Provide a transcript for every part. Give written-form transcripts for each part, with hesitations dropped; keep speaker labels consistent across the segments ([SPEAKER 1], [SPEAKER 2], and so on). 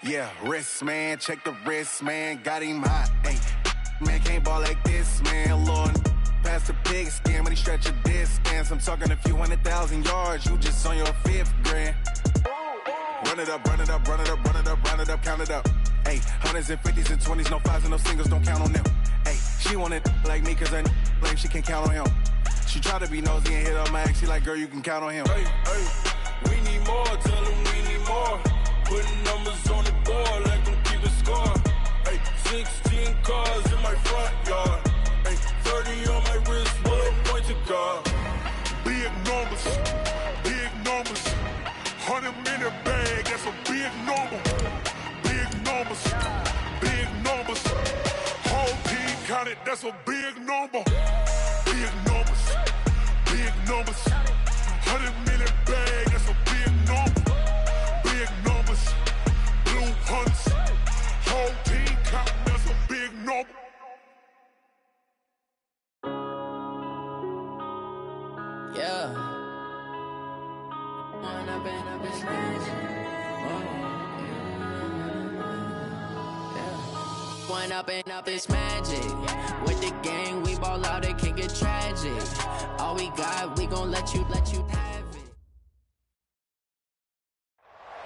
[SPEAKER 1] Yeah, wrist, man, check the wrist, man, got him hot, ayy. Man, can't ball like this, man, Lord. Past the pig skin, when he stretch a distance. I'm talking a few 100,000 yards, you just on your 5th grand. Run it up, run it up, run it up, run it up, run it up, count it up. Ayy, 100s and 50s and 20s, no 5s and no singles, don't count on them. Ayy, she want it like me, cause I blame she can't count on him. She try to be nosy and hit up my ex, she like, girl, you can count on him.
[SPEAKER 2] Hey, hey, we need more, tell them we need more. Putting numbers on the board, let them keep a score. Hey, 16 cars in my front yard. Hey, 30 on my wrist, bullet point to God.
[SPEAKER 3] Big numbers, 100-minute bag, that's a big number. Big numbers, whole team counted, that's a big number. Big numbers, 100-minute bag, that's a big number. Big numbers, blue hunts, whole team counting, that's a big number.
[SPEAKER 4] Yeah. One up and up is magic. With the gang, we ball out, it can get tragic. All we got, we gon' let you have it.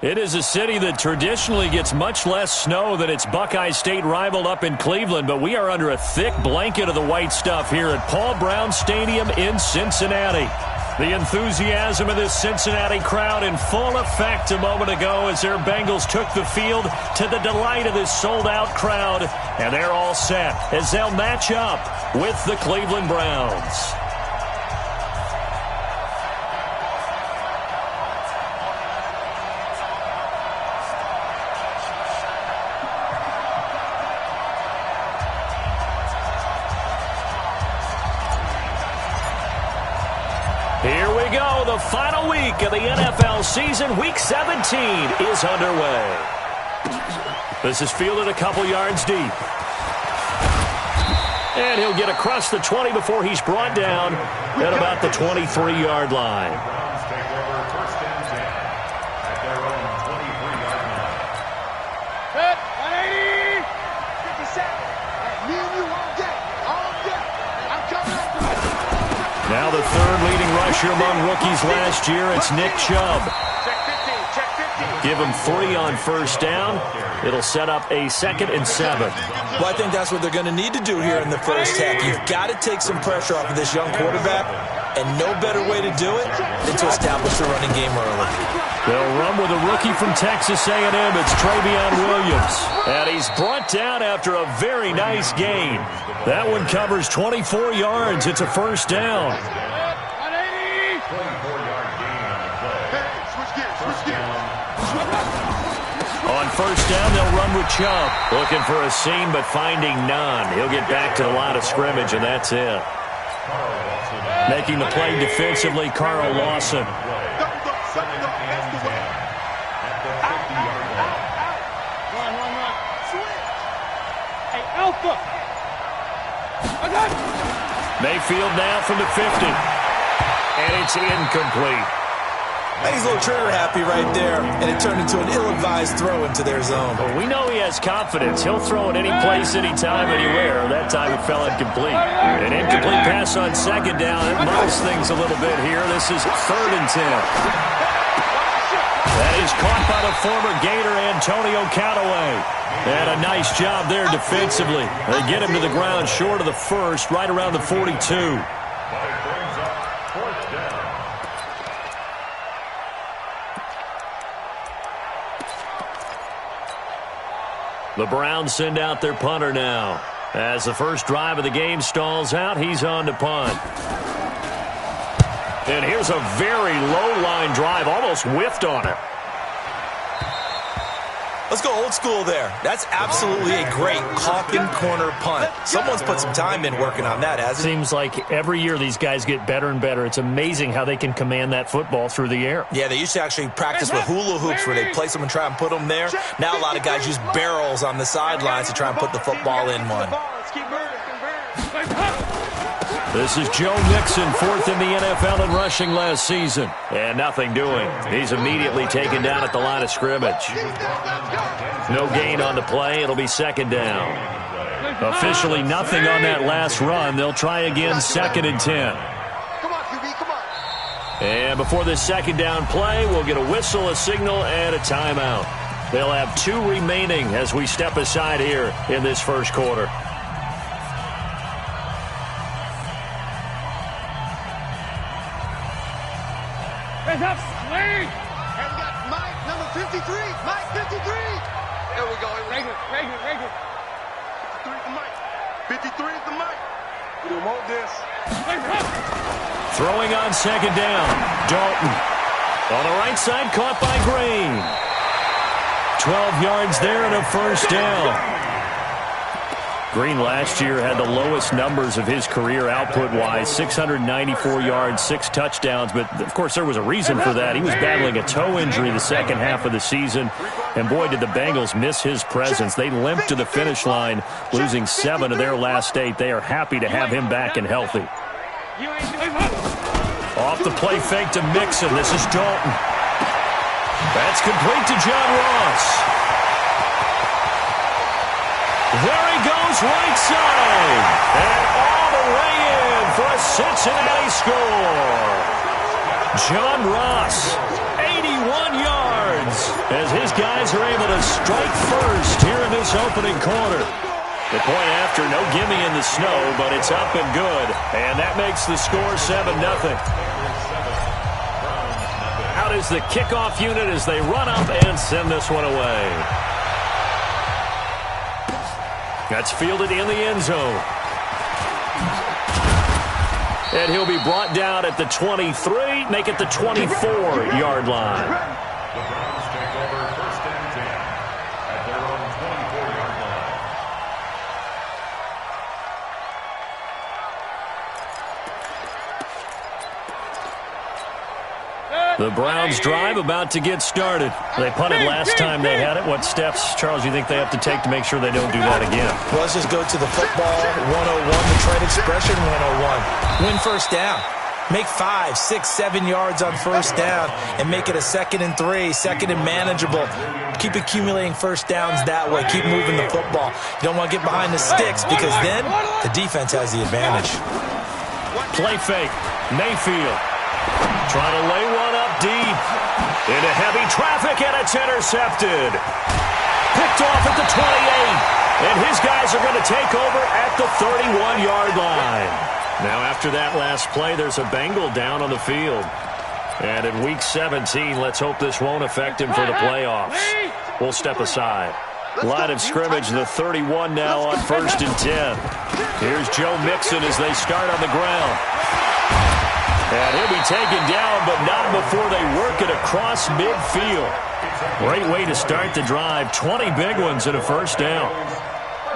[SPEAKER 5] It is a city that traditionally gets much less snow than its Buckeye State rival up in Cleveland, but we are under a thick blanket of the white stuff here at Paul Brown Stadium in Cincinnati. The enthusiasm of this Cincinnati crowd in full effect a moment ago as their Bengals took the field to the delight of this sold-out crowd. And they're all set as they'll match up with the Cleveland Browns. Here we go. The final week of the NFL season. Week 17 is underway. This is fielded a couple yards deep. And he'll get across the 20 before he's brought down at about the 23-yard line. Now the third leading rusher among rookies last year, it's Nick Chubb. Give him 3 on first down. It'll set up a 2nd and 7.
[SPEAKER 6] Well, I think that's what they're going to need to do here in the first half. You've got to take some pressure off of this young quarterback, and no better way to do it than to establish the running game early.
[SPEAKER 5] They'll run with a rookie from Texas A&M. It's Travion Williams. And he's brought down after a very nice gain. That one covers 24 yards. It's a first down. On first down, they'll run with Chubb. Looking for a seam, but finding none. He'll get back to the line of scrimmage, and that's it. Making the play defensively, Carl Lawson. Mayfield now from the 50. And it's incomplete.
[SPEAKER 6] He's a little trigger happy right there, and it turned into an ill-advised throw into their zone.
[SPEAKER 5] Well, we know he has confidence. He'll throw it any place, anytime, anywhere. That time it fell incomplete. An incomplete pass on second down. It muddles things a little bit here. This is 3rd and 10. That is caught by the former Gator Antonio Callaway. And a nice job there defensively. They get him to the ground short of the first, right around the 42. The Browns send out their punter now. As the first drive of the game stalls out, he's on to punt. And here's a very low-line drive, almost whiffed on it.
[SPEAKER 6] Let's go old school there. That's absolutely a great Calkin corner punt. Someone's put some time in working on that, hasn't it?
[SPEAKER 5] Seems like every year these guys get better and better. It's amazing how they can command that football through the air.
[SPEAKER 6] Yeah, they used to actually practice with hula hoops where they place them and try and put them there. Now a lot of guys use barrels on the sidelines to try and put the football in one.
[SPEAKER 5] This is Joe Mixon, fourth in the NFL in rushing last season. And nothing doing. He's immediately taken down at the line of scrimmage. No gain on the play. It'll be second down. Officially nothing on that last run. They'll try again, second and 10. And before this second down play, we'll get a whistle, a signal, and a timeout. They'll have 2 remaining as we step aside here in this first quarter.
[SPEAKER 7] Hands up, swing! And we got Mike, number 53. Mike, 53. There we go. Reagan. 53 is the Mike. 53 is the Mike. We don't want this.
[SPEAKER 5] Throwing on second down. Dalton. On the right side, caught by Green. 12 yards there and a first down. Green last year had the lowest numbers of his career output-wise, 694 yards, 6 touchdowns. But, of course, there was a reason for that. He was battling a toe injury the second half of the season. And, boy, did the Bengals miss his presence. They limped to the finish line, losing 7 of their last 8. They are happy to have him back and healthy. Off the play fake to Mixon. This is Dalton. That's complete to John Ross. There he goes, right side. And all the way in for a Cincinnati score. John Ross, 81 yards, as his guys are able to strike first here in this opening quarter. The point after, no gimme in the snow, but it's up and good. And that makes the score 7-0. Out is the kickoff unit as they run up and send this one away. That's fielded in the end zone. And he'll be brought down at the 23, make it the 24-yard line.
[SPEAKER 3] The Browns take over first and 10 at their own 24-yard line.
[SPEAKER 5] The Browns drive about to get started. They punted last time they had it. What steps, Charles, you think they have to take to make sure they don't do that again?
[SPEAKER 6] Well, let's just go to the football 101, the trade expression 101. Win first down. Make 5, 6, 7 yards on first down and make it a 2nd and 3, second and manageable. Keep accumulating first downs that way. Keep moving the football. You don't want to get behind the sticks because then the defense has the advantage.
[SPEAKER 5] Play fake. Mayfield trying to lay one up deep. Into heavy traffic, and it's intercepted. Picked off at the 28. And his guys are going to take over at the 31-yard line. Now, after that last play, there's a Bengal down on the field. And in Week 17, let's hope this won't affect him for the playoffs. We'll step aside. Line of scrimmage, the 31 now on first and 10. Here's Joe Mixon as they start on the ground. And he'll be taken down, but not before they work it across midfield. Great way to start the drive. 20 big ones and a first down.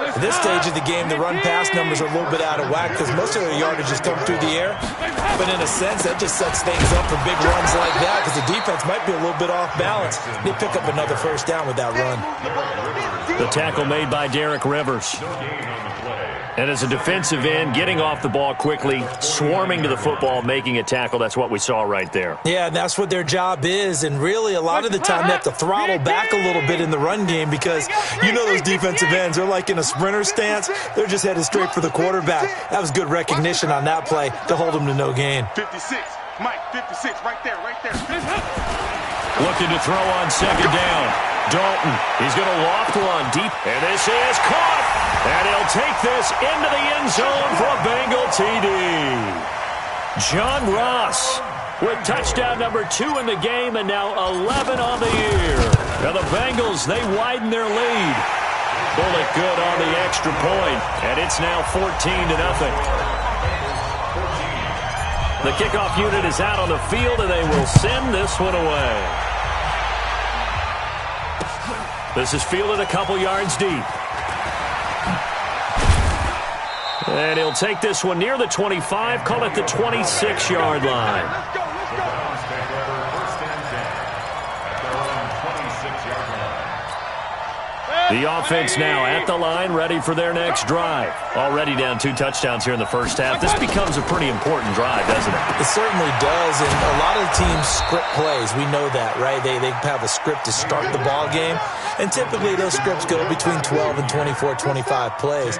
[SPEAKER 6] At this stage of the game, the run-pass numbers are a little bit out of whack because most of their yardage is come through the air. But in a sense, that just sets things up for big runs like that because the defense might be a little bit off balance. They pick up another first down with that run.
[SPEAKER 5] The tackle made by Derek Rivers. And as a defensive end, getting off the ball quickly, swarming to the football, making a tackle, that's what we saw right there.
[SPEAKER 6] Yeah, and that's what their job is. And really, a lot of the time, they have to throttle back a little bit in the run game because you know those defensive ends, they're like in a sprinter stance. They're just headed straight for the quarterback. That was good recognition on that play to hold them to no gain.
[SPEAKER 7] 56. Mike, 56, right there.
[SPEAKER 5] Looking to throw on second down. Dalton, he's going to loft one deep, and this is caught. And he'll take this into the end zone for a Bengal TD. John Ross with touchdown number 2 in the game and now 11 on the year. Now the Bengals, they widen their lead. Bullet good on the extra point, and it's now 14-0. The kickoff unit is out on the field, and they will send this one away. This is fielded a couple yards deep. And he'll take this one near the 25, call it the 26-yard line. The offense now at the line, ready for their next drive. Already down 2 touchdowns here in the first half. This becomes a pretty important drive, doesn't it?
[SPEAKER 6] It certainly does, and a lot of the teams script plays. We know that, right? They have a script to start the ball game, and typically those scripts go between 12 and 24, 25 plays.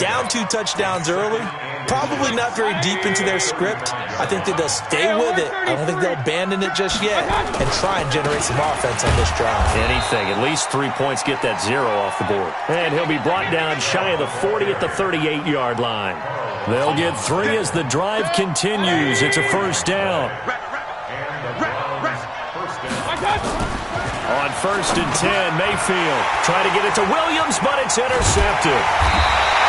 [SPEAKER 6] Down 2 touchdowns early, probably not very deep into their script. I think that they'll stay with it. I don't think they'll abandon it just yet and try and generate some offense on this drive.
[SPEAKER 5] Anything. At least 3 points get that 0 off the board. And he'll be brought down shy of the 40 at the 38-yard line. They'll get 3 as the drive continues. It's a first down. On 1st and 10, Mayfield trying to get it to Williams, but it's intercepted.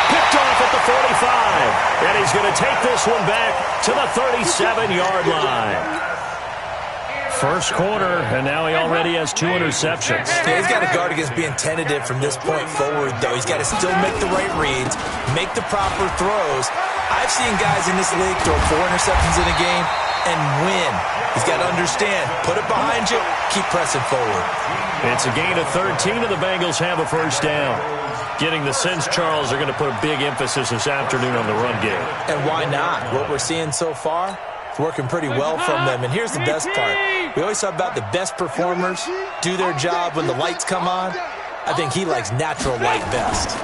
[SPEAKER 5] Picked off at the 45, and he's going to take this one back to the 37-yard line. First quarter, and now he already has 2 interceptions.
[SPEAKER 6] Yeah, he's got to guard against being tentative from this point forward, though. He's got to still make the right reads, make the proper throws. I've seen guys in this league throw 4 interceptions in a game and win. He's got to understand, put it behind you, keep pressing forward.
[SPEAKER 5] It's a gain of 13, and the Bengals have a first down. Getting the sense Charles are going to put a big emphasis this afternoon on the run game.
[SPEAKER 6] And why not? What we're seeing so far, it's working pretty well from them. And here's the best part. We always talk about the best performers do their job when the lights come on. I think he likes natural light best.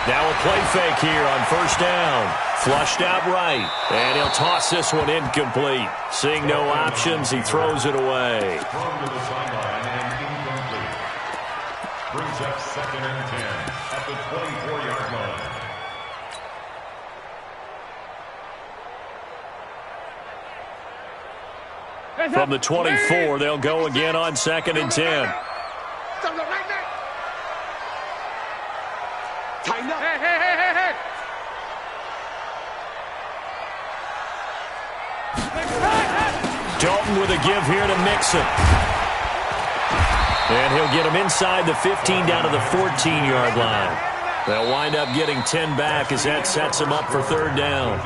[SPEAKER 5] Now a play fake here on first down. Flushed out right. And he'll toss this one incomplete. Seeing no options, he throws it away.
[SPEAKER 3] Brings up 2nd and 10 at the 24-yard line.
[SPEAKER 5] From the 24, they'll go again on 2nd and 10. Dalton with a give here to Mixon. And he'll get him inside the 15 down to the 14-yard line. They'll wind up getting 10 back as that sets him up for 3rd down.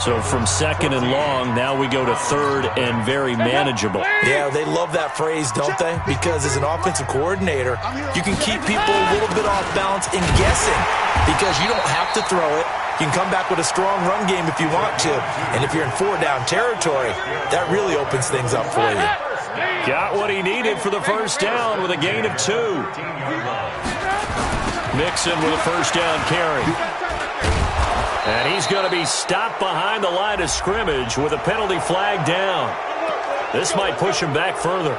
[SPEAKER 5] So from 2nd and long, now we go to 3rd and very manageable.
[SPEAKER 6] Yeah, they love that phrase, don't they? Because as an offensive coordinator, you can keep people a little bit off balance and guessing because you don't have to throw it. You can come back with a strong run game if you want to. And if you're in 4-down territory, that really opens things up for you.
[SPEAKER 5] Got what he needed for the first down with a gain of 2. Mixon with a first down carry. And he's going to be stopped behind the line of scrimmage with a penalty flag down. This might push him back further.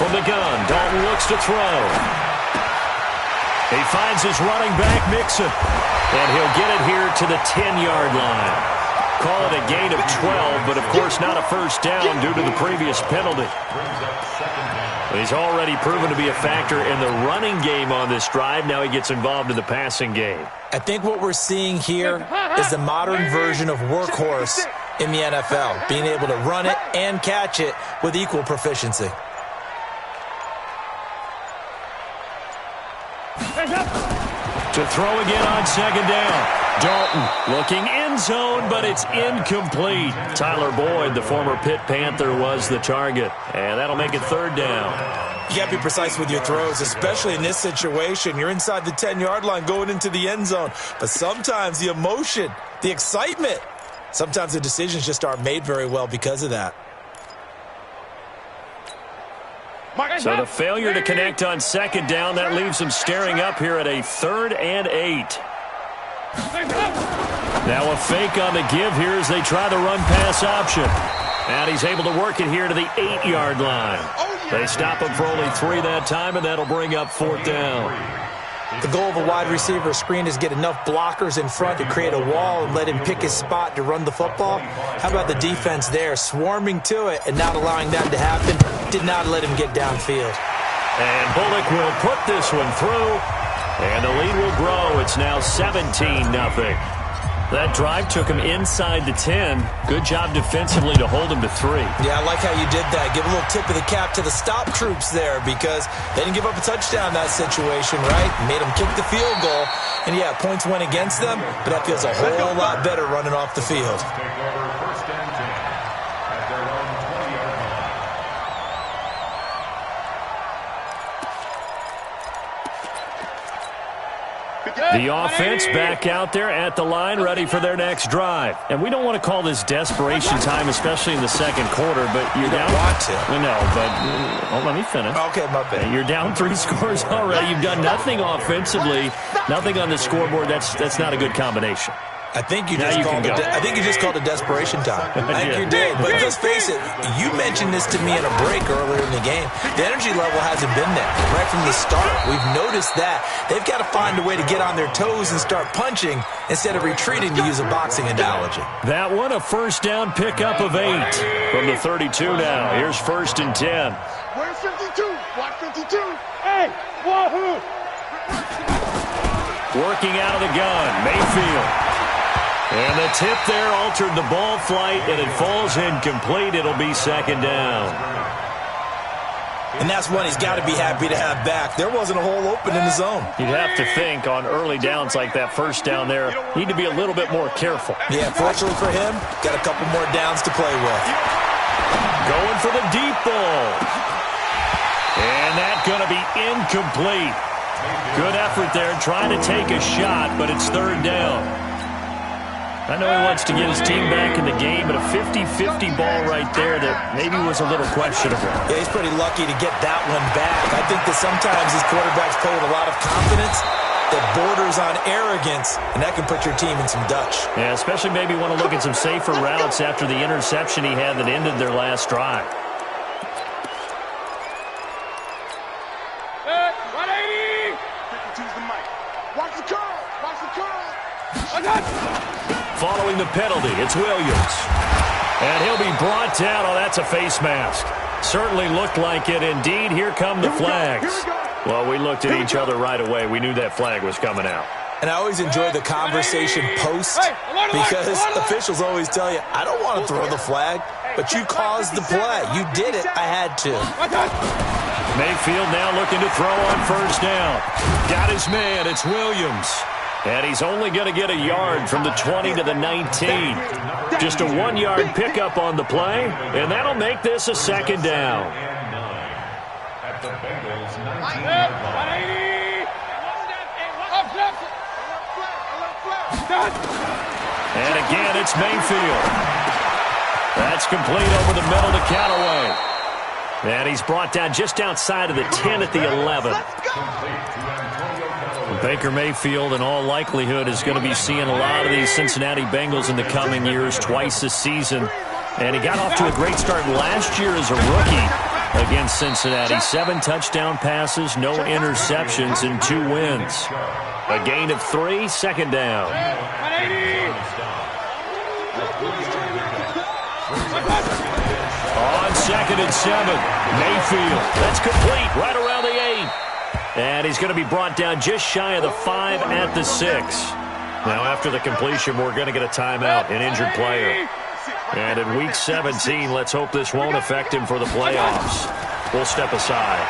[SPEAKER 5] From the gun, Dalton looks to throw. He finds his running back, Mixon. And he'll get it here to the 10-yard line. Call it a gain of 12, but of course not a first down due to the previous penalty. He's already proven to be a factor in the running game on this drive. Now he gets involved in the passing game.
[SPEAKER 6] I think what we're seeing here is the modern version of workhorse in the NFL, being able to run it and catch it with equal proficiency.
[SPEAKER 5] To throw again on 2nd down. Dalton looking end zone, but it's incomplete. Tyler Boyd, the former Pitt Panther, was the target. And that'll make it 3rd down.
[SPEAKER 6] You got to be precise with your throws, especially in this situation. You're inside the 10-yard line going into the end zone. But sometimes the emotion, the excitement, sometimes the decisions just aren't made very well because of that.
[SPEAKER 5] So the failure to connect on 2nd down, that leaves him staring up here at a 3rd and 8. Now a fake on the give here as they try the run-pass option. And he's able to work it here to the 8-yard line. They stop him for only 3 that time, and that'll bring up 4th down.
[SPEAKER 6] The goal of a wide receiver screen is get enough blockers in front to create a wall and let him pick his spot to run the football. How about the defense there, swarming to it and not allowing that to happen? Did not let him get downfield.
[SPEAKER 5] And Bullock will put this one through, and the lead will grow. It's now 17-0. That drive took him inside the 10. Good job defensively to hold him to 3.
[SPEAKER 6] Yeah, I like how you did that. Give a little tip of the cap to the stop troops there because they didn't give up a touchdown in that situation, right? Made them kick the field goal. And, yeah, points went against them, but that feels a whole lot better running off the field.
[SPEAKER 5] The offense back out there at the line, ready for their next drive. And we don't want to call this desperation time, especially in the second quarter, but you're down.
[SPEAKER 6] Want to.
[SPEAKER 5] We know, but let me finish.
[SPEAKER 6] Okay, my bad.
[SPEAKER 5] You're down 3 scores already. You've done nothing offensively, nothing on the scoreboard. That's not a good combination.
[SPEAKER 6] I think you just called it desperation time. I think you did. But let's face it, you mentioned this to me in a break earlier in the game. The energy level hasn't been there right from the start. We've noticed that. They've got to find a way to get on their toes and start punching instead of retreating, to use a boxing analogy.
[SPEAKER 5] That one, a first down pickup of 8 from the 32 now. Here's 1st and 10.
[SPEAKER 7] Where's 52? Watch 52. Hey, wahoo!
[SPEAKER 5] Working out of the gun, Mayfield. And the tip there altered the ball flight, and it falls incomplete. It'll be 2nd down.
[SPEAKER 6] And that's one he's got to be happy to have back. There wasn't a hole open in the zone.
[SPEAKER 5] You'd have to think on early downs like that first down there, need to be a little bit more careful.
[SPEAKER 6] Yeah, fortunately for him, got a couple more downs to play with.
[SPEAKER 5] Going for the deep ball. And that's going to be incomplete. Good effort there, trying to take a shot, but it's 3rd down. I know he wants to get his team back in the game, but a 50-50 ball right there that maybe was a little questionable.
[SPEAKER 6] Yeah, he's pretty lucky to get that one back. I think that sometimes these quarterbacks play with a lot of confidence that borders on arrogance, and that can put your team in some Dutch.
[SPEAKER 5] Yeah, especially maybe want to look at some safer routes after the interception he had that ended their last drive.
[SPEAKER 7] Hey, 180! 52's the mic. Watch the curl! Watch the curl!
[SPEAKER 5] Following the penalty, it's Williams. And he'll be brought down. Oh, that's a face mask. Certainly looked like it. Indeed, here come the flags. Well, we looked at each other right away. We knew that flag was coming out.
[SPEAKER 6] And I always enjoy the conversation post because officials always tell you, I don't want to throw the flag, but you caused the play. You did it. I had to.
[SPEAKER 5] Mayfield now looking to throw on 1st down. Got his man. It's Williams. And he's only going to get a yard from the 20 to the 19. Just a 1-yard pickup on the play, and that'll make this a 2nd down. And again, it's Mayfield. That's complete over the middle to Callaway. And he's brought down just outside of the 10 at the 11. Baker Mayfield, in all likelihood, is going to be seeing a lot of these Cincinnati Bengals in the coming years, twice this season. And he got off to a great start last year as a rookie against Cincinnati. 7 touchdown passes, no interceptions, and 2 wins. A gain of 3, 2nd down. On 2nd and 7, Mayfield. That's complete right around the 8. And he's going to be brought down just shy of the 5 at the 6. Now, after the completion, we're going to get a timeout, an injured player. And in Week 17, let's hope this won't affect him for the playoffs. We'll step aside.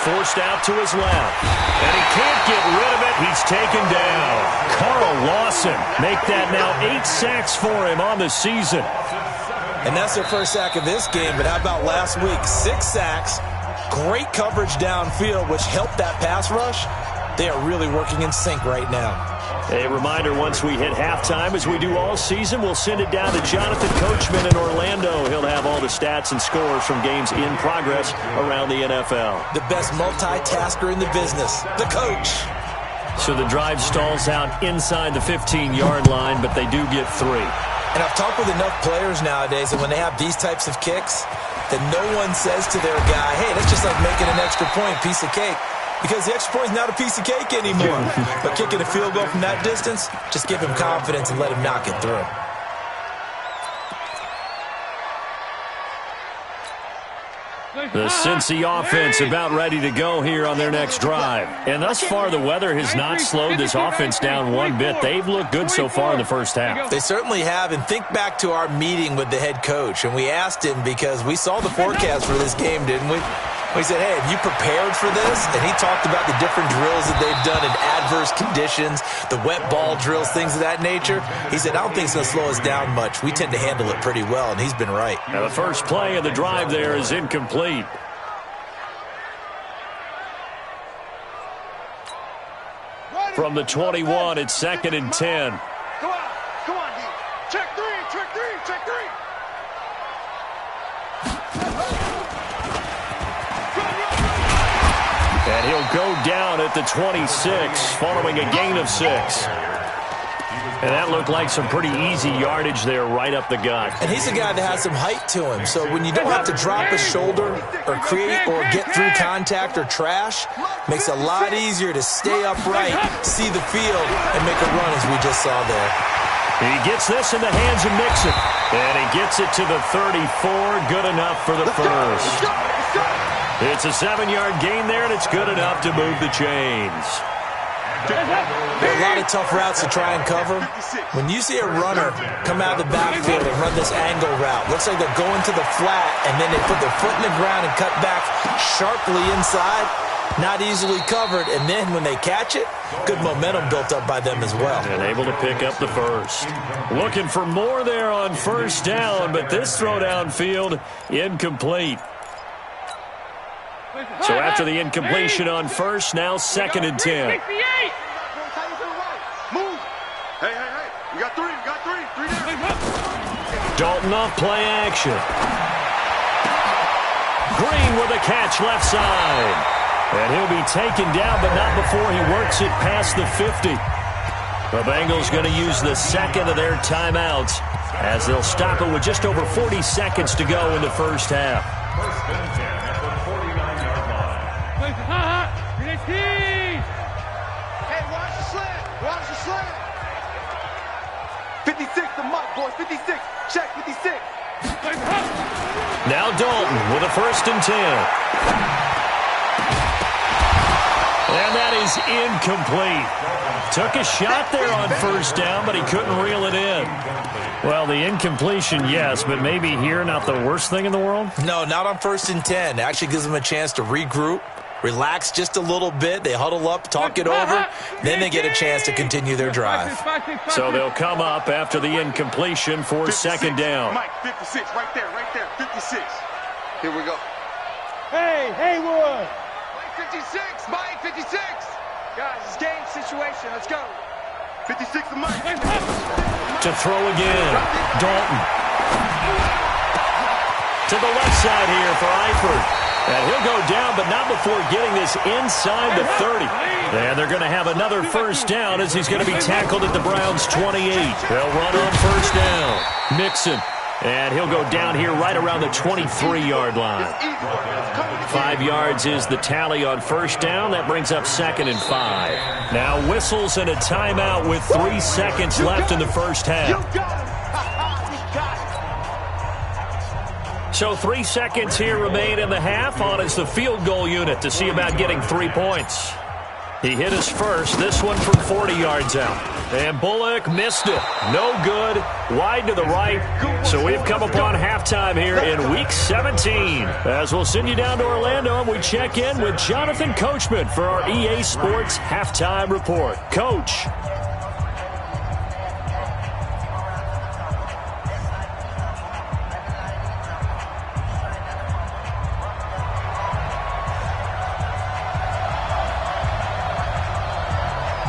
[SPEAKER 5] Forced out to his left. And he can't get rid of it. He's taken down. Carl Lawson make that now 8 sacks for him on the season.
[SPEAKER 6] And that's their first sack of this game, but how about last week? 6 sacks. Great coverage downfield, which helped that pass rush. They are really working in sync right now.
[SPEAKER 5] A reminder, once we hit halftime, as we do all season, we'll send it down to Jonathan Coachman in Orlando. He'll have all the stats and scores from games in progress around the NFL.
[SPEAKER 6] The best multitasker in the business, the coach.
[SPEAKER 5] So the drive stalls out inside the 15-yard line, but they do get 3.
[SPEAKER 6] And I've talked with enough players nowadays that when they have these types of kicks, that no one says to their guy, hey, that's just like making an extra point, piece of cake. Because the extra point is not a piece of cake anymore. But kicking a field goal from that distance, just give him confidence and let him knock it through.
[SPEAKER 5] The Cincy offense about ready to go here on their next drive. And thus far, the weather has not slowed this offense down one bit. They've looked good so far in the first half.
[SPEAKER 6] They certainly have. And think back to our meeting with the head coach. And we asked him because we saw the forecast for this game, didn't we? We said, hey, have you prepared for this? And he talked about the different drills that they've done in adverse conditions, the wet ball drills, things of that nature. He said, I don't think it's going to slow us down much. We tend to handle it pretty well, and he's been right.
[SPEAKER 5] Now, the first play of the drive there is incomplete. From the 21, it's 2nd and 10.
[SPEAKER 7] Come on, D. Check three.
[SPEAKER 5] And he'll go down at the 26 following a gain of 6. And that looked like some pretty easy yardage there right up the gut.
[SPEAKER 6] And he's a guy that has some height to him. So when you don't have to drop a shoulder or create or get through contact or trash, makes it a lot easier to stay upright, see the field, and make a run as we just saw there.
[SPEAKER 5] He gets this in the hands of Mixon. And he gets it to the 34. Good enough for the first. It's a 7-yard gain there, and it's good enough to move the chains.
[SPEAKER 6] There are a lot of tough routes to try and cover. When you see a runner come out of the backfield and run this angle route, looks like they're going to the flat, and then they put their foot in the ground and cut back sharply inside, not easily covered, and then when they catch it, good momentum built up by them as well.
[SPEAKER 5] And able to pick up the first. Looking for more there on first down, but this throw downfield, incomplete. So after the incompletion on first, now 2nd and 10.
[SPEAKER 7] Move. Hey. We got three. Three there.
[SPEAKER 5] Dalton off play action. Green with a catch left side. And he'll be taken down, but not before he works it past the 50. The Bengals going to use the second of their timeouts as they'll stop it with just over 40 seconds to go in the first half.
[SPEAKER 3] First and 10 at the 49-yard line.
[SPEAKER 7] Hey, watch the slant. 56, the muck, boys. 56. Check, 56.
[SPEAKER 5] Now Dalton with a 1st and 10. And that is incomplete. Took a shot there on first down, but he couldn't reel it in. Well, the incompletion, yes, but maybe here not the worst thing in the world?
[SPEAKER 6] No, not on 1st and 10. It actually gives them a chance to regroup, relax just a little bit. They huddle up, talk it over. Then they get a chance to continue their drive.
[SPEAKER 5] So they'll come up after the incompletion for 2nd down.
[SPEAKER 7] Mike, 56, right there. 56. Here we go.
[SPEAKER 8] Hey, Haywood.
[SPEAKER 7] Mike, 56. Guys, it's game situation. Let's go. 56 to Mike.
[SPEAKER 5] To throw again. Dalton. To the left side here for Eifert. And he'll go down, but not before getting this inside the 30. And they're going to have another first down as he's going to be tackled at the Browns' 28. They'll run on first down. Mixon. And he'll go down here right around the 23-yard line. 5 yards is the tally on first down. That brings up 2nd and 5. Now whistles and a timeout with 3 seconds left in the first half. So 3 seconds here remain in the half on as the field goal unit to see about getting 3 points. He hit his first, this one from 40 yards out. And Bullock missed it. No good, wide to the right. So we've come upon halftime here in Week 17. As we'll send you down to Orlando and we check in with Jonathan Coachman for our EA Sports Halftime Report. Coach.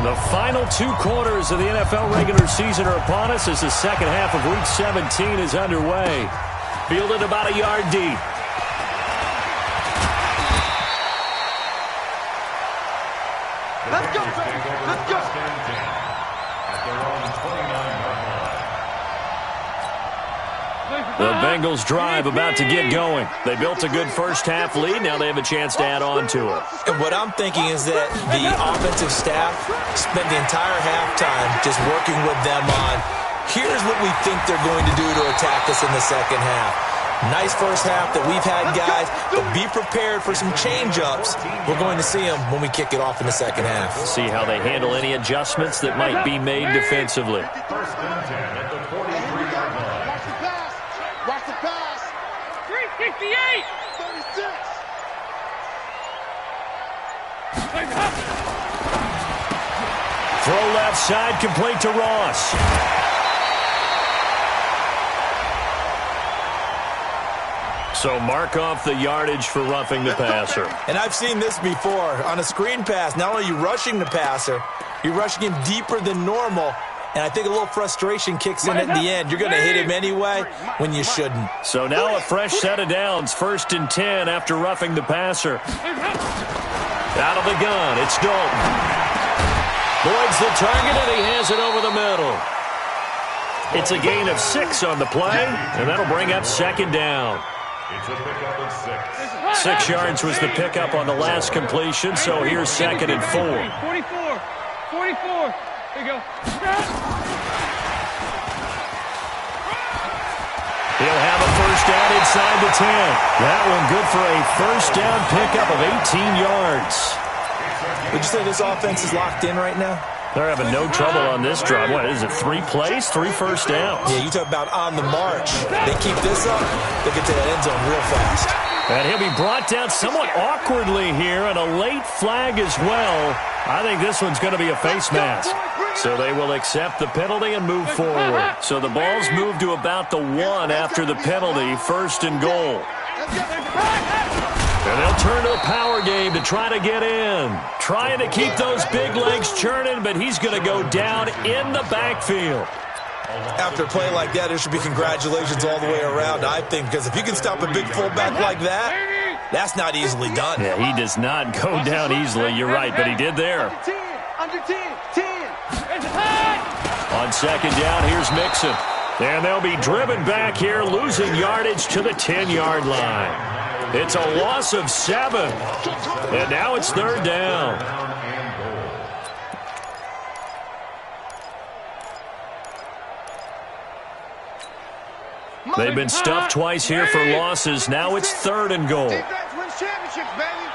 [SPEAKER 5] The final 2 quarters of the NFL regular season are upon us as the second half of Week 17 is underway. Fielded about a yard deep.
[SPEAKER 7] Let's go, baby. Let's go.
[SPEAKER 5] The Bengals drive about to get going. They built a good first half lead. Now they have a chance to add on to it.
[SPEAKER 6] And what I'm thinking is that the offensive staff spent the entire halftime just working with them on, here's what we think they're going to do to attack us in the second half. Nice first half that we've had, guys, but be prepared for some change-ups. We're going to see them when we kick it off in the second half.
[SPEAKER 5] See how they handle any adjustments that might be made defensively.
[SPEAKER 7] First and 10 at the 43-yard line. Watch the pass. Watch the pass. 368. 36.
[SPEAKER 5] Throw left side, complete to Ross. So mark off the yardage for roughing the passer.
[SPEAKER 6] And I've seen this before. On a screen pass, not only are you rushing the passer, you're rushing him deeper than normal. And I think a little frustration kicks in at the end. You're going to hit him anyway when you shouldn't.
[SPEAKER 5] So now a fresh set of downs, 1st and 10 after roughing the passer. Out of the gun, it's Dalton. Boyd's the target, and he has it over the middle. It's a gain of 6 on the play, and that'll bring up 2nd down.
[SPEAKER 3] It's a pickup of 6.
[SPEAKER 5] 6 yards was the pickup on the last completion, so here's 2nd and 4.
[SPEAKER 8] 44. 44. There you go.
[SPEAKER 5] He'll have a first down inside the 10. That one good for a first down pickup of 18 yards.
[SPEAKER 6] Would you say this offense is locked in right now?
[SPEAKER 5] They're having no trouble on this drive. What is it, 3 plays, 3 first downs?
[SPEAKER 6] Yeah, you talk about on the march. They keep this up, they get to that end zone real fast.
[SPEAKER 5] And he'll be brought down somewhat awkwardly here, and a late flag as well. I think this one's going to be a face mask. So they will accept the penalty and move forward. So the ball's moved to about the 1 after the penalty, 1st and goal. And they'll turn to the power game to try to get in. Trying to keep those big legs churning, but he's going to go down in the backfield.
[SPEAKER 6] After a play like that, there should be congratulations all the way around, I think, because if you can stop a big fullback like that, that's not easily done.
[SPEAKER 5] Yeah, he does not go down easily. You're right, but he did there.
[SPEAKER 7] Under 10.
[SPEAKER 5] On 2nd down, here's Mixon. And they'll be driven back here, losing yardage to the 10-yard line. It's a loss of 7. And now it's 3rd down. They've been stuffed twice here for losses. Now it's 3rd and goal.
[SPEAKER 7] Defense wins championships, baby.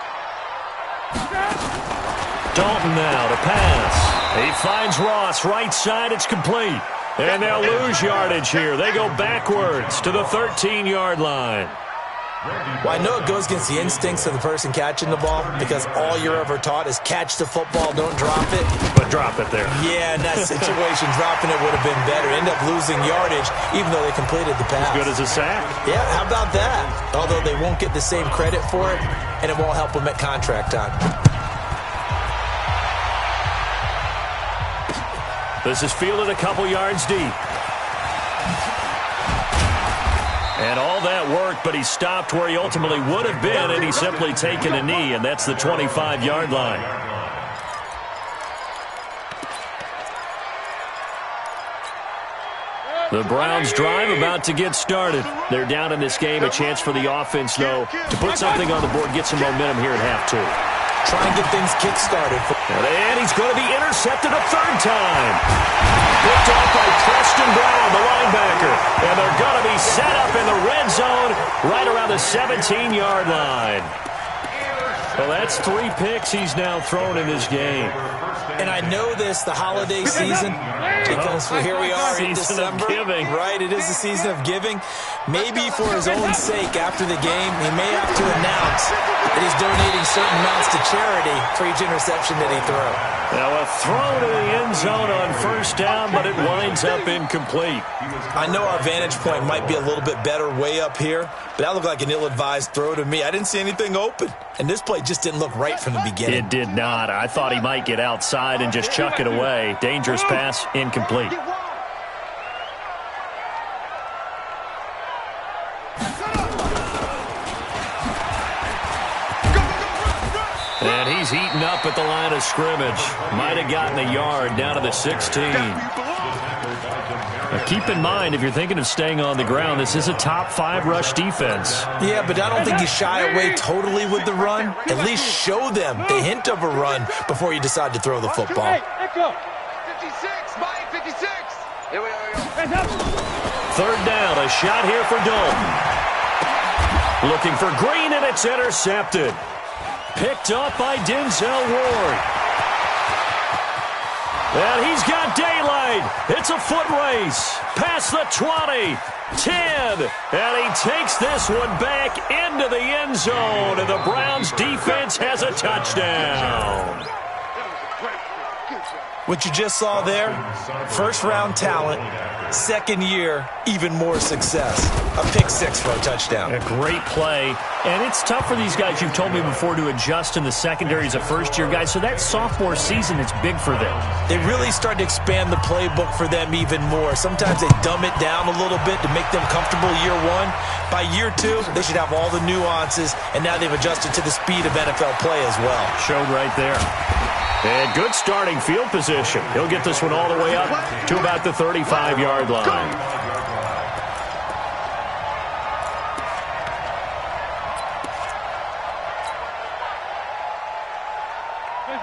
[SPEAKER 5] Dalton now to pass. He finds Ross, right side, it's complete. And they'll lose yardage here. They go backwards to the 13-yard line.
[SPEAKER 6] Well, I know it goes against the instincts of the person catching the ball because all you're ever taught is catch the football, don't drop it.
[SPEAKER 5] But drop it there.
[SPEAKER 6] Yeah, in that situation, dropping it would have been better. End up losing yardage even though they completed the pass.
[SPEAKER 5] As good as a sack.
[SPEAKER 6] Yeah, how about that? Although they won't get the same credit for it, and it won't help them at contract time.
[SPEAKER 5] This is fielded a couple yards deep. And all that worked, but he stopped where he ultimately would have been, and he's simply taken a knee, and that's the 25-yard line. The Browns drive about to get started. They're down in this game. A chance for the offense, though, to put something on the board, get some momentum here at half 2.
[SPEAKER 6] Try and get things kick-started.
[SPEAKER 5] And he's going to be intercepted a 3rd time. Picked off by Preston Brown, the linebacker. And they're going to be set up in the red zone right around the 17-yard line. Well, that's 3 picks he's now thrown in this game.
[SPEAKER 6] And I know this, the holiday season, because here we are in December. Right, it is the season of giving. Maybe for his own sake, after the game, he may have to announce that he's donating certain amounts to charity for each interception that he throws.
[SPEAKER 5] Now a throw to the end zone on 1st down, but it winds up incomplete.
[SPEAKER 6] I know our vantage point might be a little bit better way up here, but that looked like an ill-advised throw to me. I didn't see anything open, and this play just didn't look right from the beginning.
[SPEAKER 5] It did not. I thought he might get outside and just chuck it away. Dangerous pass, incomplete. And he's eaten up at the line of scrimmage. Might have gotten a yard down to the 16. Now keep in mind, if you're thinking of staying on the ground, this is a top 5 rush defense.
[SPEAKER 6] Yeah, but I don't think you shy away totally with the run. At least show them the hint of a run before you decide to throw the football.
[SPEAKER 7] 56, Mike, 56. Here we are.
[SPEAKER 5] 3rd down, a shot here for Dalton. Looking for Green, and it's intercepted. Picked up by Denzel Ward. And he's got daylight. It's a foot race. Past the 20, 10. And he takes this one back into the end zone. And the Browns defense has a touchdown.
[SPEAKER 6] What you just saw there, first-round talent, second year, even more success. A pick six for a touchdown.
[SPEAKER 5] A great play. And it's tough for these guys, you've told me before, to adjust in the secondary as a first-year guy. So that sophomore season is big for them.
[SPEAKER 6] They really start to expand the playbook for them even more. Sometimes they dumb it down a little bit to make them comfortable year one. By year two, they should have all the nuances, and now they've adjusted to the speed of NFL play as well. Showed right there. And good starting field position. He'll get this one all the way up to about the 35-yard line.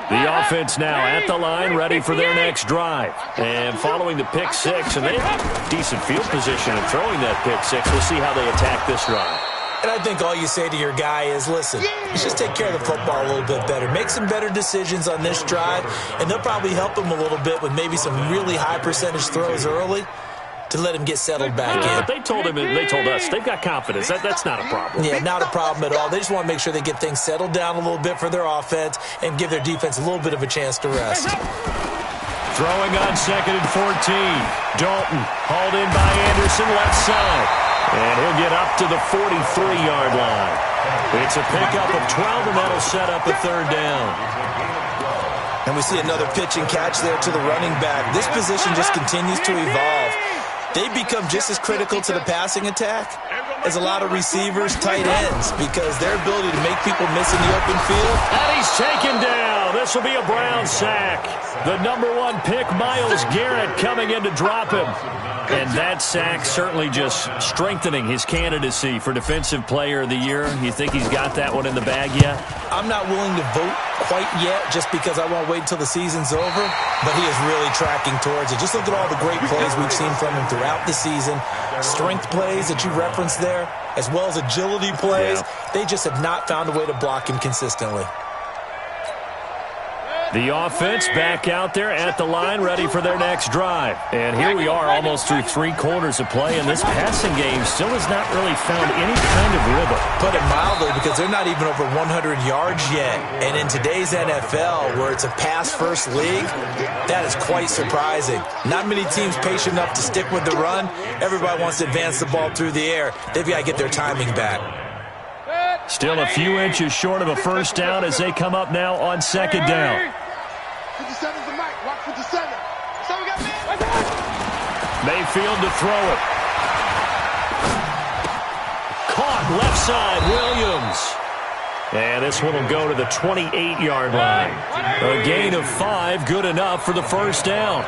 [SPEAKER 5] The offense now at the line, ready for their next drive. And following the pick six, and they have decent field position in throwing that pick six. We'll see how they attack this drive. And I think all you say to your guy is, listen, let's just take care of the football a little bit better. Make some better decisions on this drive, and they'll probably help him a little bit with maybe some really high percentage throws early to let him get settled back in. But they told him, and they told us, they've got confidence. That's not a problem.
[SPEAKER 6] Yeah, not a problem at all. They just want to make sure they get things settled down a little bit for their offense and give their defense a little bit of a chance to rest.
[SPEAKER 5] Throwing on 2nd and 14. Dalton hauled in by Anderson, left side. And he'll get up to the 43-yard line. It's a pickup of 12, and that'll set up a third down.
[SPEAKER 6] And we see another pitch and catch there to the running back. This position just continues to evolve. They become just as critical to the passing attack as a lot of receivers, tight ends, because their ability to make people miss in the open field.
[SPEAKER 5] And he's taken down. This will be a Brown sack. The #1 pick, Myles Garrett, coming in to drop him. And that sack certainly just strengthening his candidacy for Defensive Player of the Year. You think he's got that one in the bag yet?
[SPEAKER 6] I'm not willing to vote quite yet just because I won't wait until the season's over, but he is really tracking towards it. Just look at all the great plays we've seen from him throughout the season. Strength plays that you referenced there, as well as agility plays. Yeah. They just have not found a way to block him consistently.
[SPEAKER 5] The offense back out there at the line, ready for their next drive. And here we are almost through 3 quarters of play, and this passing game still has not really found any kind of rhythm.
[SPEAKER 6] Put it mildly, because they're not even over 100 yards yet. And in today's NFL, where it's a pass-first league, that is quite surprising. Not many teams patient enough to stick with the run. Everybody wants to advance the ball through the air. They've got to get their timing back.
[SPEAKER 5] Still a few inches short of a first down as they come up now on 2nd down.
[SPEAKER 7] 57's the mic. Watch 57. So we got
[SPEAKER 5] Mayfield to throw it. Caught left side, Williams. And this one will go to the 28-yard line. A gain of 5, good enough for the first down.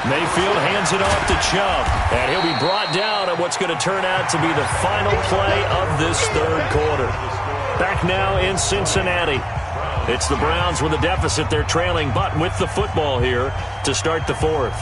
[SPEAKER 5] Mayfield hands it off to Chubb, and he'll be brought down on what's going to turn out to be the final play of this third quarter. Back now in Cincinnati. It's the Browns with a deficit. They're trailing, but with the football here to start the fourth.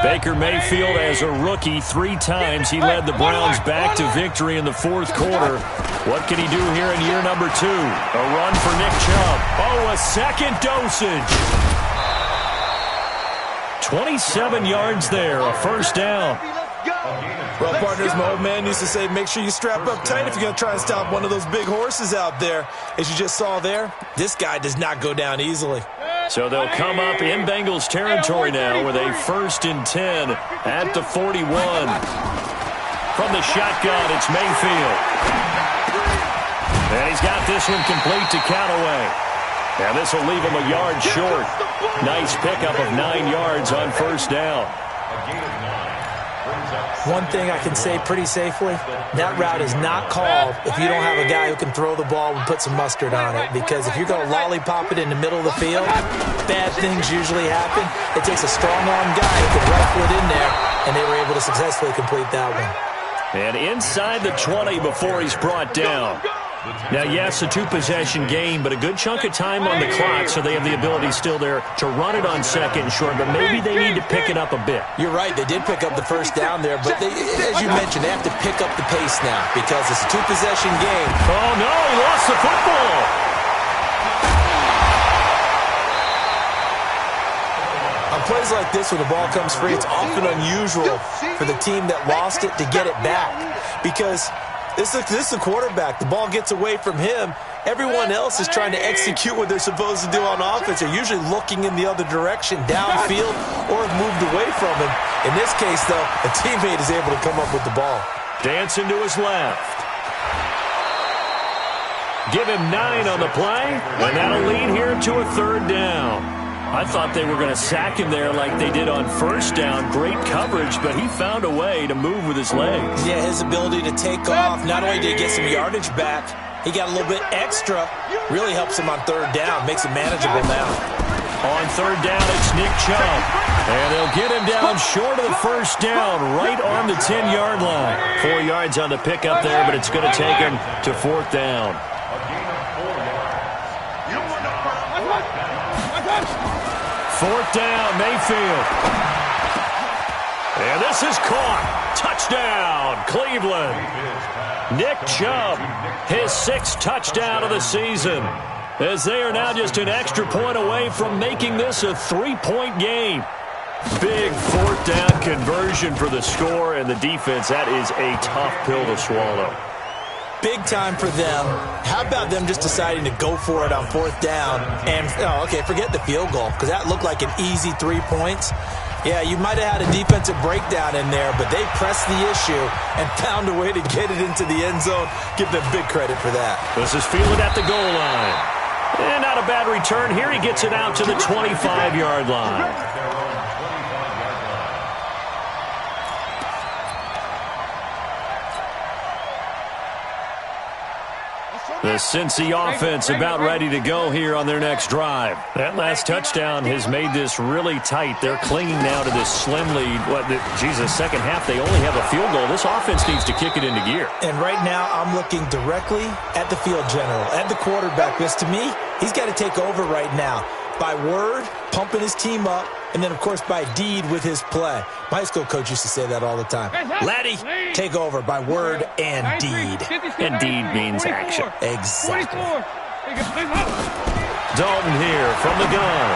[SPEAKER 5] Baker Mayfield, as a rookie, 3 times he led the Browns back to victory in the fourth quarter. What can he do here in year number 2? A run for Nick Chubb. Oh, a second dosage. 27 yards there, a first down.
[SPEAKER 6] Well, partners, my old man used to say, make sure you strap up tight if you're going to try and stop one of those big horses out there. As you just saw there, this guy does not go down easily.
[SPEAKER 5] So they'll come up in Bengals territory now with a 1st and 10 at the 41. From the shotgun, it's Mayfield. And he's got this one complete to Callaway. And this will leave him a yard short. Nice pickup of 9 yards on first down.
[SPEAKER 6] One thing I can say pretty safely, that route is not called if you don't have a guy who can throw the ball and put some mustard on it. Because if you're going to lollipop it in the middle of the field, bad things usually happen. It takes a strong-arm guy who can rifle it in there, and they were able to successfully complete that one.
[SPEAKER 5] And inside the 20 before he's brought down. Now, yes, a two-possession game, but a good chunk of time on the clock, so they have the ability still there to run it on second and short, but maybe they need to pick it up a bit.
[SPEAKER 6] You're right. They did pick up the first down there, but as you mentioned, they have to pick up the pace now because it's a two-possession game.
[SPEAKER 5] Oh, no, he lost the football.
[SPEAKER 6] On plays like this, when the ball comes free, it's often unusual for the team that lost it to get it back because this is the quarterback. The ball gets away from him. Everyone else is trying to execute what they're supposed to do on offense. They're usually looking in the other direction, downfield, or have moved away from him. In this case, though, a teammate is able to come up with the ball.
[SPEAKER 5] Dancing to his left. Give him 9 on the play, and that'll lead here to a third down. I thought they were going to sack him there like they did on first down. Great coverage, but he found a way to move with his legs.
[SPEAKER 6] Yeah, his ability to take off, not only did he get some yardage back, he got a little bit extra. Really helps him on third down, makes it manageable now.
[SPEAKER 5] On third down, it's Nick Chubb. And they'll get him down short of the first down, right on the 10-yard line. 4 yards on the pickup there, but it's going to take him to fourth down. Fourth down, Mayfield. And this is caught. Touchdown, Cleveland. Nick Chubb, his 6th touchdown of the season, as they are now just an extra point away from making this a 3-point game. Big fourth down conversion for the score, and the defense, that is a tough pill to swallow.
[SPEAKER 6] Big time for them. How about them just deciding to go for it on fourth down? And, forget the field goal, because that looked like an easy 3 points. Yeah, you might have had a defensive breakdown in there, but they pressed the issue and found a way to get it into the end zone. Give them big credit for that.
[SPEAKER 5] This is fielded at the goal line. And not a bad return here. He gets it out to the 25-yard line. The Cincy offense about ready to go here on their next drive. That last touchdown has made this really tight. They're clinging now to this slim lead. Second half, they only have a field goal. This offense needs to kick it into gear.
[SPEAKER 6] And right now, I'm looking directly at the field general, at the quarterback, because to me, he's got to take over right now. By word, pumping his team up, and then, of course, by deed with his play. My high school coach used to say that all the time. Laddie, take over by word and deed.
[SPEAKER 5] And deed means action.
[SPEAKER 6] Exactly.
[SPEAKER 5] Dalton here from the gun.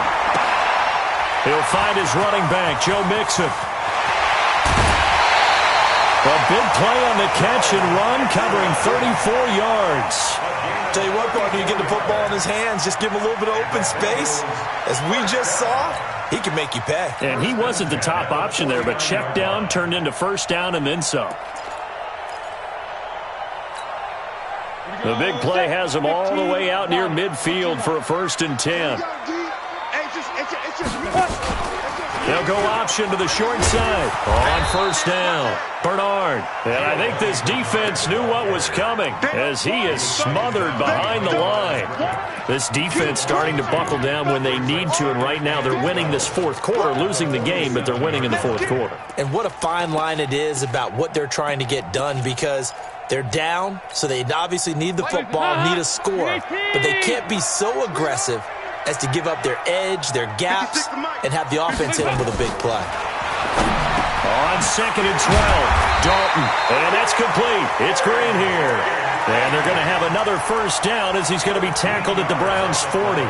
[SPEAKER 5] He'll find his running back, Joe Mixon. A big play on the catch and run, covering 34 yards.
[SPEAKER 6] Tell you what, partner, you get the football in his hands, just give him a little bit of open space. As we just saw, he can make you pay.
[SPEAKER 5] And he wasn't the top option there, but check down turned into first down and then some. The big play has him all the way out near midfield for a 1st and 10. They'll go option to the short side on first down. Bernard. And I think this defense knew what was coming as he is smothered behind the line. This defense starting to buckle down when they need to, and right now they're winning this fourth quarter, losing the game, but they're winning in the fourth quarter.
[SPEAKER 6] And what a fine line it is about what they're trying to get done, because they're down, so they obviously need the football, need a score, but they can't be so aggressive as to give up their edge, their gaps, and have the offense hit them with a big play.
[SPEAKER 5] On 2nd and 12, Dalton, and that's complete. It's Green here. And they're going to have another first down as he's going to be tackled at the Browns' 40.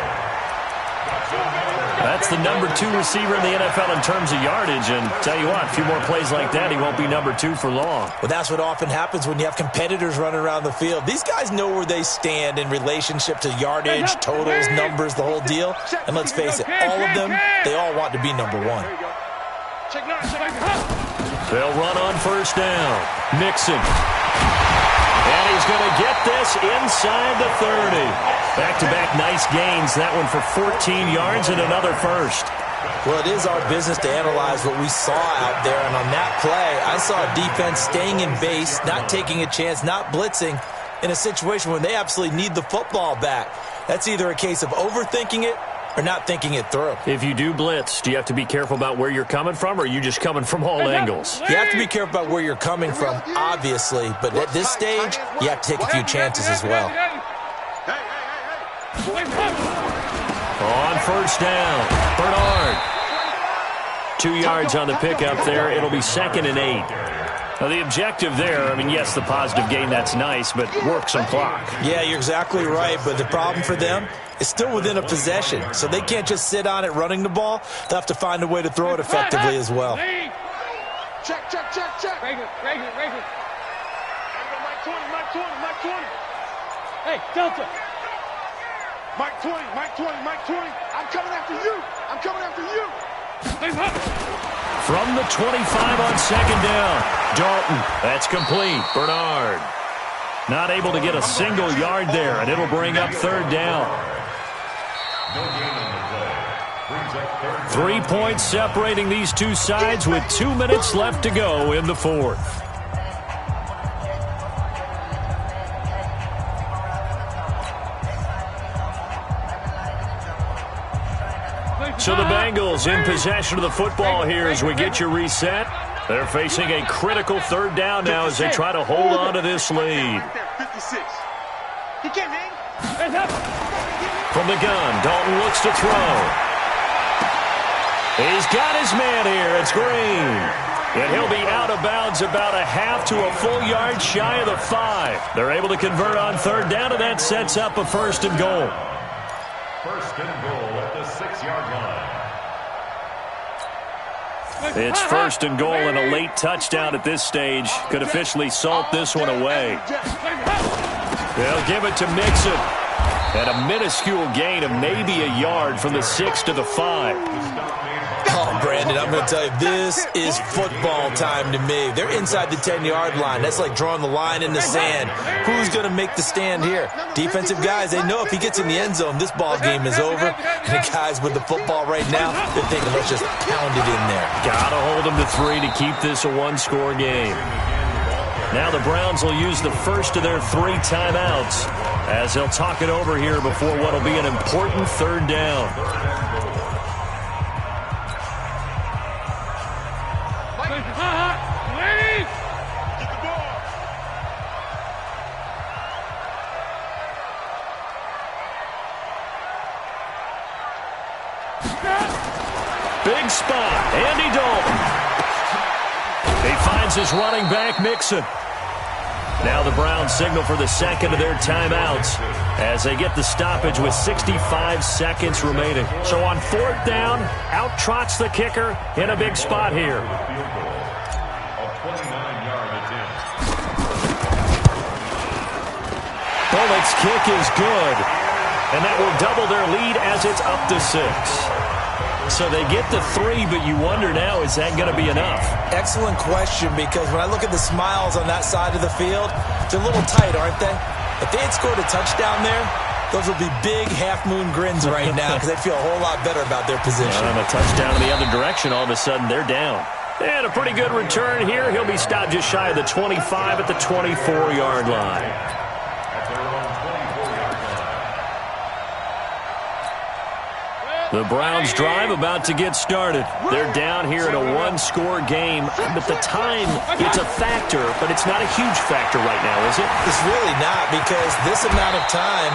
[SPEAKER 5] That's the number 2 receiver in the NFL in terms of yardage, and tell you what, a few more plays like that, he won't be number 2 for long.
[SPEAKER 6] Well, that's what often happens when you have competitors running around the field. These guys know where they stand in relationship to yardage, totals, numbers, the whole deal. And let's face it, all of them, they all want to be number 1.
[SPEAKER 5] They'll run on first down. Mixon. And he's going to get this inside the 30. Back-to-back nice gains. That one for 14 yards and another first.
[SPEAKER 6] Well, it is our business to analyze what we saw out there. And on that play, I saw a defense staying in base, not taking a chance, not blitzing in a situation where they absolutely need the football back. That's either a case of overthinking it or not thinking it through.
[SPEAKER 5] If you do blitz, do you have to be careful about where you're coming from, or are you just coming from all angles?
[SPEAKER 6] You have to be careful about where you're coming from, obviously, but at this stage, you have to take a few chances as well.
[SPEAKER 5] On first down, Bernard. 2 yards on the pickup there. It'll be 2nd and 8. Now, the objective there, I mean, yes, the positive gain, that's nice, but work some clock.
[SPEAKER 6] Yeah, you're exactly right, but the problem for them is still within a possession, so they can't just sit on it running the ball. They'll have to find a way to throw it effectively as well.
[SPEAKER 7] Check.
[SPEAKER 8] Regular.
[SPEAKER 7] Mike 20.
[SPEAKER 8] Hey, Delta.
[SPEAKER 7] Mike 20. I'm coming after you.
[SPEAKER 5] From the 25 on 2nd down, Dalton. That's complete. Bernard not able to get a single yard there, and it'll bring up 3rd down. 3 points separating these two sides with 2 minutes left to go in the 4th. So the Bengals in possession of the football here as we get you reset. They're facing a critical 3rd down now as they try to hold on to this lead.
[SPEAKER 7] 56. He can't hang.
[SPEAKER 5] From the gun, Dalton looks to throw. He's got his man here. It's Green. And he'll be out of bounds about a half to a full yard shy of the 5. They're able to convert on 3rd down, and that sets up a 1st and goal.
[SPEAKER 9] 1st and goal at the 6-yard line.
[SPEAKER 5] It's 1st and goal, and a late touchdown at this stage could officially salt this one away. They'll give it to Mixon. And a minuscule gain of maybe a yard from the 6 to the 5.
[SPEAKER 6] Oh, Brandon, I'm going to tell you, this is football time to me. They're inside the 10-yard line. That's like drawing the line in the sand. Who's going to make the stand here? Defensive guys, they know if he gets in the end zone, this ball game is over. And the guys with the football right now, they're thinking, let's just pound it in there.
[SPEAKER 5] Got to hold them to 3 to keep this a one-score game. Now the Browns will use the first of their 3 timeouts as they'll talk it over here before what will be an important 3rd down. Big spot, Andy Dalton. He finds his running back, Mixon. Now the Browns signal for the 2nd of their timeouts as they get the stoppage with 65 seconds remaining. So on 4th down, out trots the kicker in a big spot here. Bullock's kick is good, and that will double their lead as it's up to 6. So they get the 3, but you wonder now, is that going to be enough?
[SPEAKER 6] Excellent question, because when I look at the smiles on that side of the field, they're a little tight, aren't they? If they had scored a touchdown there, those would be big half-moon grins right now because they'd feel a whole lot better about their position.
[SPEAKER 5] And a touchdown in the other direction, all of a sudden they're down. And a pretty good return here. He'll be stopped just shy of the 25 at the 24-yard line. The Browns drive about to get started. They're down here in a one-score game, but the time, it's a factor, but it's not a huge factor right now, is it?
[SPEAKER 6] It's really not, because this amount of time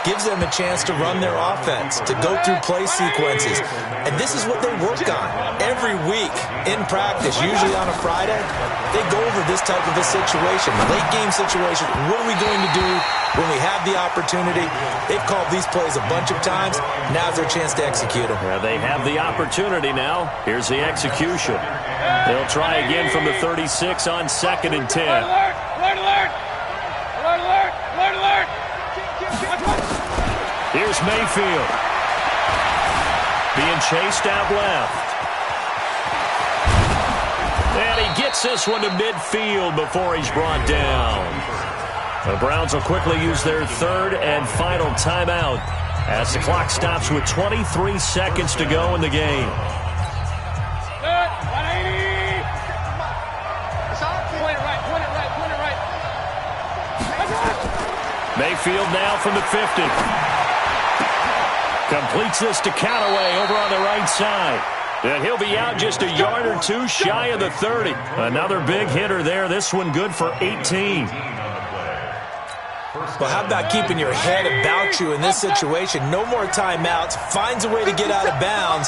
[SPEAKER 6] gives them a chance to run their offense, to go through play sequences. And this is what they work on every week in practice, usually on a Friday. They go over this type of a situation, late game situation. What are we going to do when we have the opportunity? They've called these plays a bunch of times. Now's their chance to execute them.
[SPEAKER 5] Yeah, they have the opportunity now. Here's the execution. They'll try again from the 36 on 2nd and 10.
[SPEAKER 8] Alert, alert, alert, alert, alert, alert.
[SPEAKER 5] Here's Mayfield. Being chased out left. And he gets this one to midfield before he's brought down. The Browns will quickly use their 3rd and final timeout as the clock stops with 23 seconds to go in the game.
[SPEAKER 8] 180. Point it right.
[SPEAKER 5] Mayfield now from the 50. Completes this to Callaway over on the right side. And he'll be out just a yard or 2 shy of the 30. Another big hitter there. This one good for 18.
[SPEAKER 6] Well, how about keeping your head about you in this situation? No more timeouts. Finds a way to get out of bounds.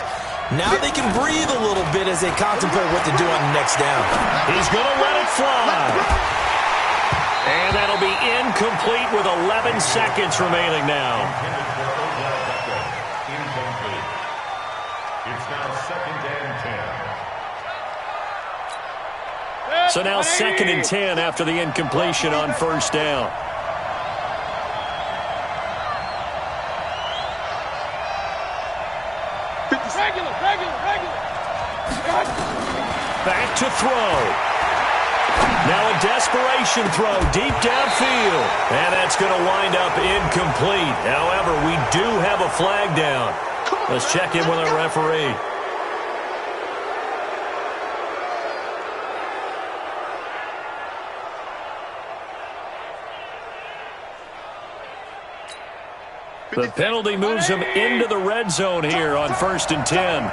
[SPEAKER 6] Now they can breathe a little bit as they contemplate what to do on the next down.
[SPEAKER 5] He's going to let it fly. And that'll be incomplete with 11 seconds remaining now.
[SPEAKER 9] It's now 2nd and 10.
[SPEAKER 5] So now 2nd and 10 after the incompletion on first down.
[SPEAKER 8] Regular.
[SPEAKER 5] Back to throw. Now a desperation throw deep downfield. And that's going to wind up incomplete. However, we do have a flag down. Let's check in with our referee. The penalty moves him into the red zone here on 1st and 10.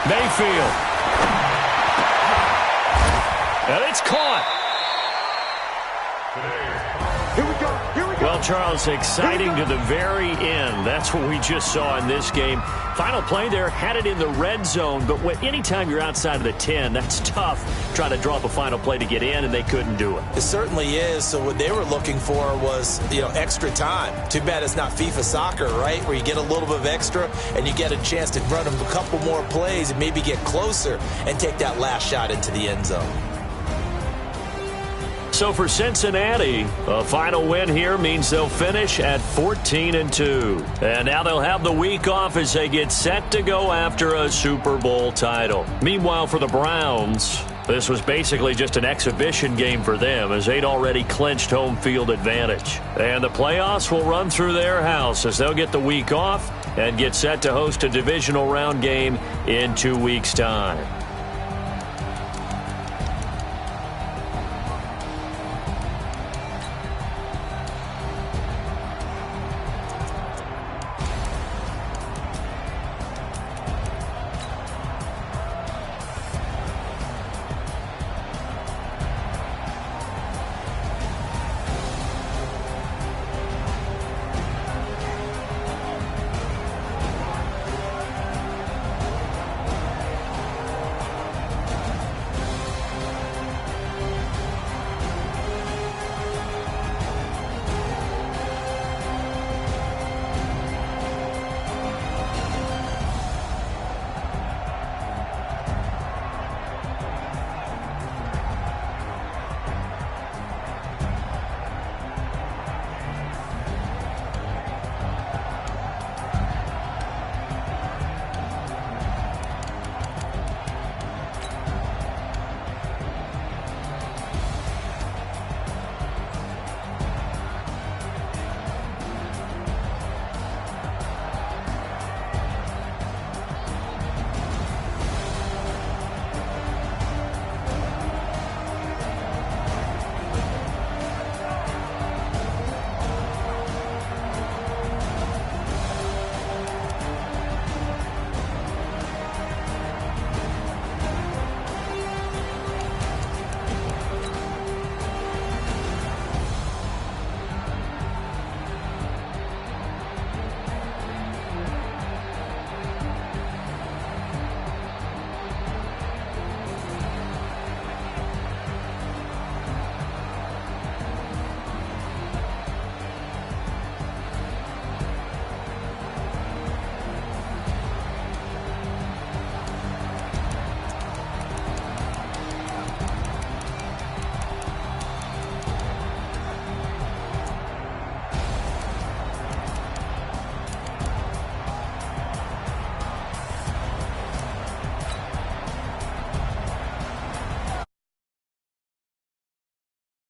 [SPEAKER 5] Mayfield. And it's caught.
[SPEAKER 3] Here we go.
[SPEAKER 5] Well, Charles, exciting to the very end. That's what we just saw in this game. Final play there, had it in the red zone, but anytime you're outside of the 10, that's tough trying to draw up a final play to get in, and they couldn't do it.
[SPEAKER 6] It certainly is. So what they were looking for was, extra time. Too bad it's not FIFA soccer, right, where you get a little bit of extra and you get a chance to run a couple more plays and maybe get closer and take that last shot into the end zone.
[SPEAKER 5] So for Cincinnati, a final win here means they'll finish at 14-2. And now they'll have the week off as they get set to go after a Super Bowl title. Meanwhile, for the Browns, this was basically just an exhibition game for them as they'd already clinched home field advantage. And the playoffs will run through their house as they'll get the week off and get set to host a divisional round game in 2 weeks' time.